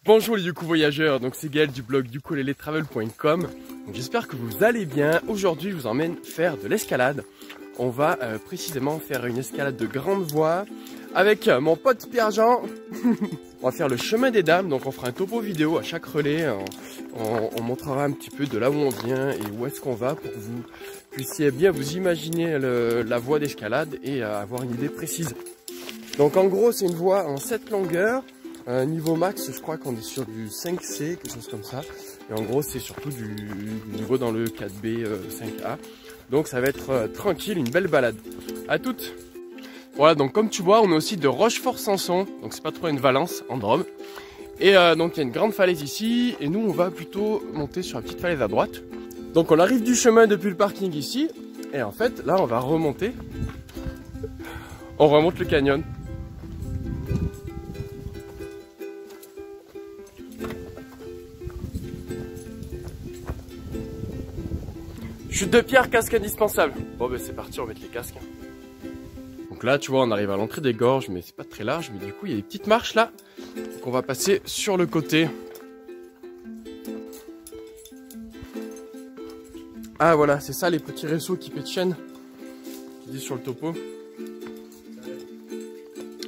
Bonjour les Youkou voyageurs, donc c'est Gaël du blog ukuleletravel.com. J'espère que vous allez bien. Aujourd'hui je vous emmène faire de l'escalade. On va précisément faire une escalade de grande voie avec mon pote Pierre-Jean. On va faire le chemin des dames, donc on fera un topo vidéo à chaque relais. On montrera un petit peu de là où on vient et où est-ce qu'on va pour que vous puissiez bien vous imaginer la voie d'escalade et avoir une idée précise. Donc en gros c'est une voie en 7 longueurs. Niveau max, je crois qu'on est sur du 5C, quelque chose comme ça. Et en gros, c'est surtout du niveau dans le 4B, 5A. Donc ça va être tranquille, une belle balade. À toutes. Voilà, donc comme tu vois, on est aussi de Rochefort-Sanson. Donc c'est pas trop une Valence, en Drôme. Et donc il y a une grande falaise ici. Et nous, on va plutôt monter sur la petite falaise à droite. Donc on arrive du chemin depuis le parking ici. Et en fait, là, on va remonter. On remonte le canyon. Chute de pierre, casque indispensable. Bon ben c'est parti, on va mettre les casques. Donc là tu vois on arrive à l'entrée des gorges, mais c'est pas très large, mais du coup il y a des petites marches là. Donc on va passer sur le côté. Ah voilà, c'est ça les petits réseaux qui pétiennent. Tu dis sur le topo.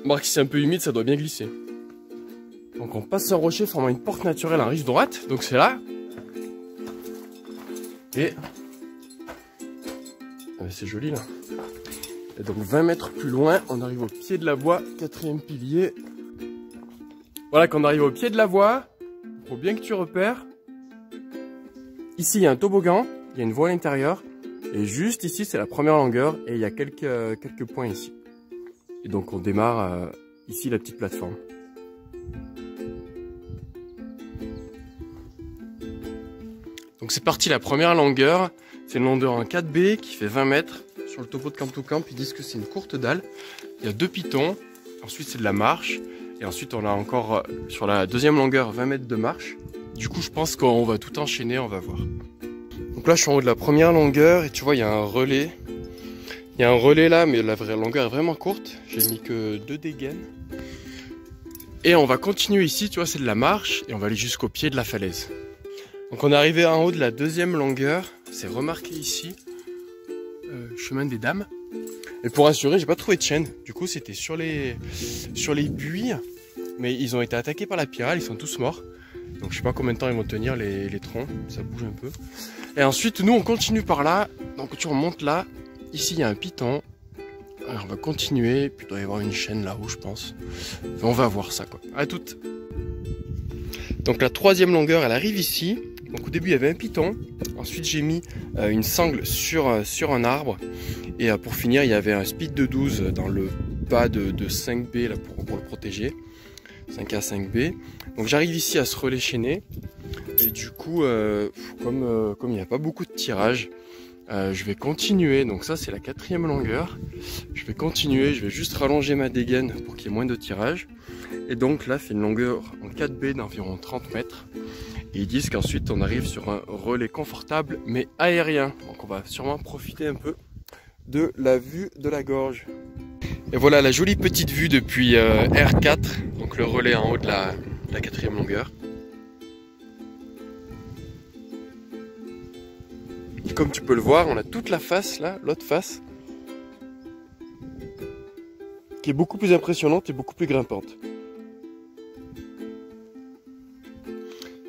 Remarque si c'est un peu humide, ça doit bien glisser. Donc on passe un rocher formant une porte naturelle en rive droite, donc c'est là. Et c'est joli là. Et donc 20 mètres plus loin, on arrive au pied de la voie, 4e pilier. Voilà, quand on arrive au pied de la voie, il faut bien que tu repères. Ici, il y a un toboggan, il y a une voie à l'intérieur. Et juste ici, c'est la première longueur et il y a quelques points ici. Et donc on démarre ici la petite plateforme. Donc c'est parti la première longueur. C'est une longueur en 4B qui fait 20 mètres. Sur le topo de Camp to Camp, ils disent que c'est une courte dalle. Il y a 2 pitons. Ensuite, c'est de la marche. Et ensuite, on a encore sur la deuxième longueur 20 mètres de marche. Du coup, je pense qu'on va tout enchaîner, on va voir. Donc là, je suis en haut de la première longueur. Et tu vois, il y a un relais. Il y a un relais là, mais la vraie longueur est vraiment courte. J'ai mis que 2 dégaines. Et on va continuer ici, tu vois, c'est de la marche. Et on va aller jusqu'au pied de la falaise. Donc on est arrivé en haut de la deuxième longueur, c'est remarqué ici, chemin des dames. Et pour assurer, j'ai pas trouvé de chaîne, du coup c'était sur les buis, mais ils ont été attaqués par la pyrale, ils sont tous morts. Donc je sais pas combien de temps ils vont tenir les troncs, ça bouge un peu. Et ensuite nous on continue par là, donc tu remontes là, ici il y a un piton. Alors on va continuer, puis il doit y avoir une chaîne là-haut je pense. On va voir ça quoi, à toutes. Donc la troisième longueur elle arrive ici. Donc au début il y avait un piton, ensuite j'ai mis une sangle sur un arbre et pour finir il y avait un speed de 12 dans le bas de 5B là, pour le protéger, 5A 5B. Donc j'arrive ici à ce relais chaîné et du coup comme il n'y a pas beaucoup de tirage, je vais continuer. Donc ça c'est la 4e longueur, je vais continuer, je vais juste rallonger ma dégaine pour qu'il y ait moins de tirage. Et donc là c'est une longueur en 4B d'environ 30 mètres. Et ils disent qu'ensuite on arrive sur un relais confortable mais aérien. Donc on va sûrement profiter un peu de la vue de la gorge. Et voilà la jolie petite vue depuis R4, donc le relais en haut de la 4e longueur. Et comme tu peux le voir, on a toute la face là, l'autre face, qui est beaucoup plus impressionnante et beaucoup plus grimpante.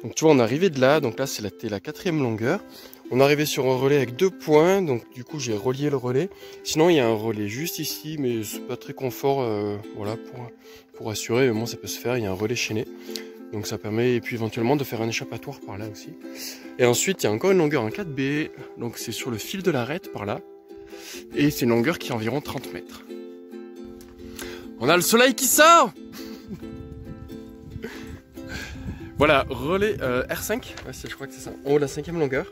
Donc tu vois on est arrivé de là, donc là c'est la 4e longueur. On est arrivé sur un relais avec 2 points, donc du coup j'ai relié le relais. Sinon il y a un relais juste ici, mais c'est pas très confort, voilà, pour assurer, mais bon ça peut se faire, il y a un relais chaîné. Donc ça permet, et puis éventuellement de faire un échappatoire par là aussi. Et ensuite il y a encore une longueur en 4B, donc c'est sur le fil de l'arête par là. Et c'est une longueur qui est environ 30 mètres. On a le soleil qui sort. Voilà, relais R5, ouais, je crois que c'est ça, en haut de la 5e longueur.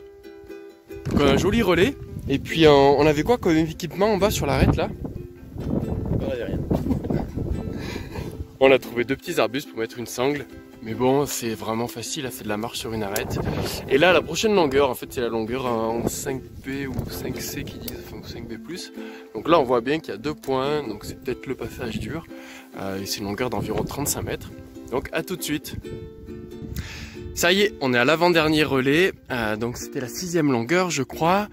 Donc un joli relais. Et puis on avait quoi comme équipement en bas sur l'arête là? Ah, y a rien. On a trouvé 2 petits arbustes pour mettre une sangle. Mais bon, c'est vraiment facile, là c'est de la marche sur une arête. Et là la prochaine longueur, en fait c'est la longueur en 5B ou 5C qui disent, enfin 5B+. Donc là on voit bien qu'il y a 2 points, donc c'est peut-être le passage dur. Et c'est une longueur d'environ 35 mètres. Donc à tout de suite. Ça y est, on est à l'avant-dernier relais, donc c'était la 6e longueur je crois.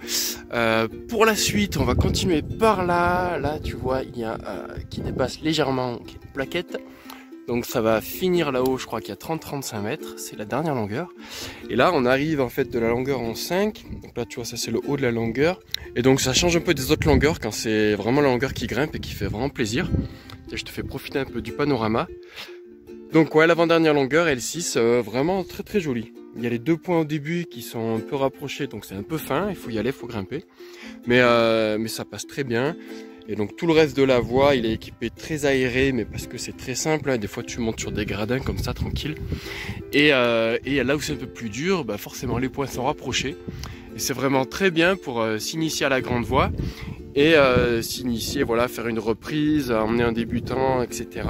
Pour la suite, on va continuer par là. Là tu vois, il y a qui dépasse légèrement une plaquette. Donc ça va finir là-haut, je crois qu'il y a 30-35 mètres, c'est la dernière longueur. Et là on arrive en fait de la longueur en 5, donc là tu vois ça c'est le haut de la longueur. Et donc ça change un peu des autres longueurs quand c'est vraiment la longueur qui grimpe et qui fait vraiment plaisir. Et je te fais profiter un peu du panorama. Donc ouais, l'avant-dernière longueur, L6, vraiment très très jolie. Il y a les 2 points au début qui sont un peu rapprochés, donc c'est un peu fin, il faut y aller, il faut grimper. Mais ça passe très bien. Et donc tout le reste de la voie, il est équipé très aéré, mais parce que c'est très simple, hein. Des fois tu montes sur des gradins comme ça, tranquille. Et là où c'est un peu plus dur, bah forcément les points sont rapprochés. Et c'est vraiment très bien pour s'initier à la grande voie. Et s'initier, voilà, faire une reprise, emmener un débutant, etc.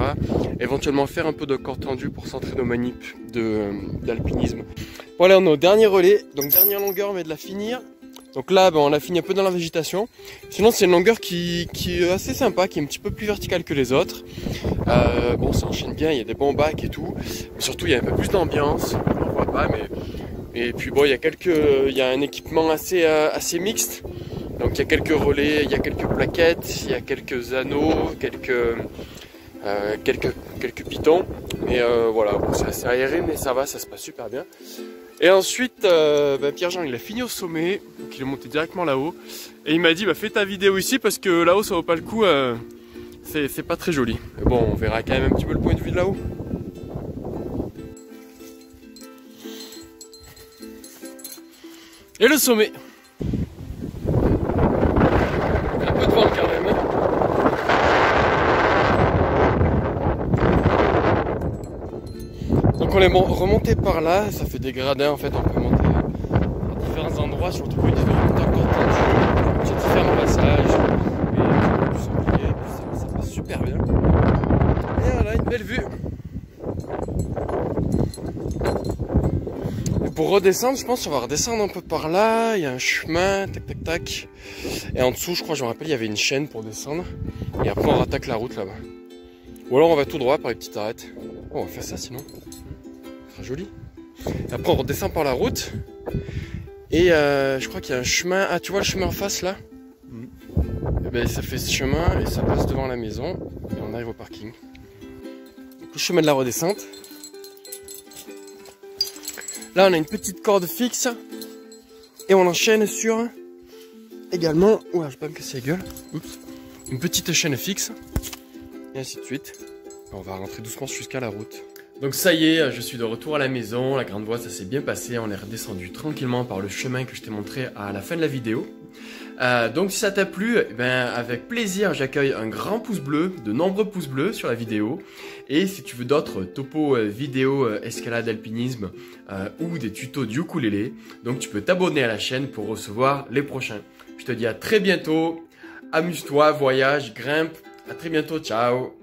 Éventuellement faire un peu de corps tendu pour s'entraîner aux manips d'alpinisme. Voilà, on est au dernier relais, donc dernière longueur, mais de la finir. Donc là, on l'a fini un peu dans la végétation. Sinon, c'est une longueur qui est assez sympa, qui est un petit peu plus verticale que les autres. Bon, ça enchaîne bien, il y a des bons bacs et tout. Mais surtout, il y a un peu plus d'ambiance, on ne voit pas, mais... Et puis bon, il y a un équipement assez mixte. Donc il y a quelques relais, il y a quelques plaquettes, il y a quelques anneaux, quelques pitons. Et voilà, bon, c'est assez aéré, mais ça va, ça se passe super bien. Et ensuite, Pierre-Jean, il a fini au sommet, donc il est monté directement là-haut. Et il m'a dit, fais ta vidéo ici parce que là-haut, ça vaut pas le coup, c'est pas très joli. Mais bon, on verra quand même un petit peu le point de vue de là-haut. Et le sommet. Un peu de vent quand même. Donc on est remonté par là, ça fait des gradins en fait, on peut monter à différents endroits, surtout une différente encore tendue, j'ai différents passages, et du sanglier, ça passe super bien. Et voilà, une belle vue. Et pour redescendre, je pense qu'on va redescendre un peu par là, il y a un chemin, tac tac tac. Et en dessous, je crois, je me rappelle, il y avait une chaîne pour descendre. Et après, on rattaque la route là-bas. Ou alors on va tout droit par les petites arêtes. Oh, on va faire ça sinon. Ce sera joli. Et après, on redescend par la route. Et je crois qu'il y a un chemin. Ah, tu vois le chemin en face là? Et ben, ça fait ce chemin et ça passe devant la maison. Et on arrive au parking. Donc, le chemin de la redescente. Là, on a une petite corde fixe. Et on enchaîne sur également. Ouah, je vais pas me casser la gueule. Oups. Une petite chaîne fixe. Et ainsi de suite. On va rentrer doucement jusqu'à la route. Donc ça y est, je suis de retour à la maison. La grande voie, ça s'est bien passé. On est redescendu tranquillement par le chemin que je t'ai montré à la fin de la vidéo. Donc si ça t'a plu, avec plaisir j'accueille un grand pouce bleu, de nombreux pouces bleus sur la vidéo. Et si tu veux d'autres topos vidéo escalade alpinisme ou des tutos du ukulélé, donc tu peux t'abonner à la chaîne pour recevoir les prochains. Je te dis à très bientôt, amuse-toi, voyage, grimpe, à très bientôt, ciao.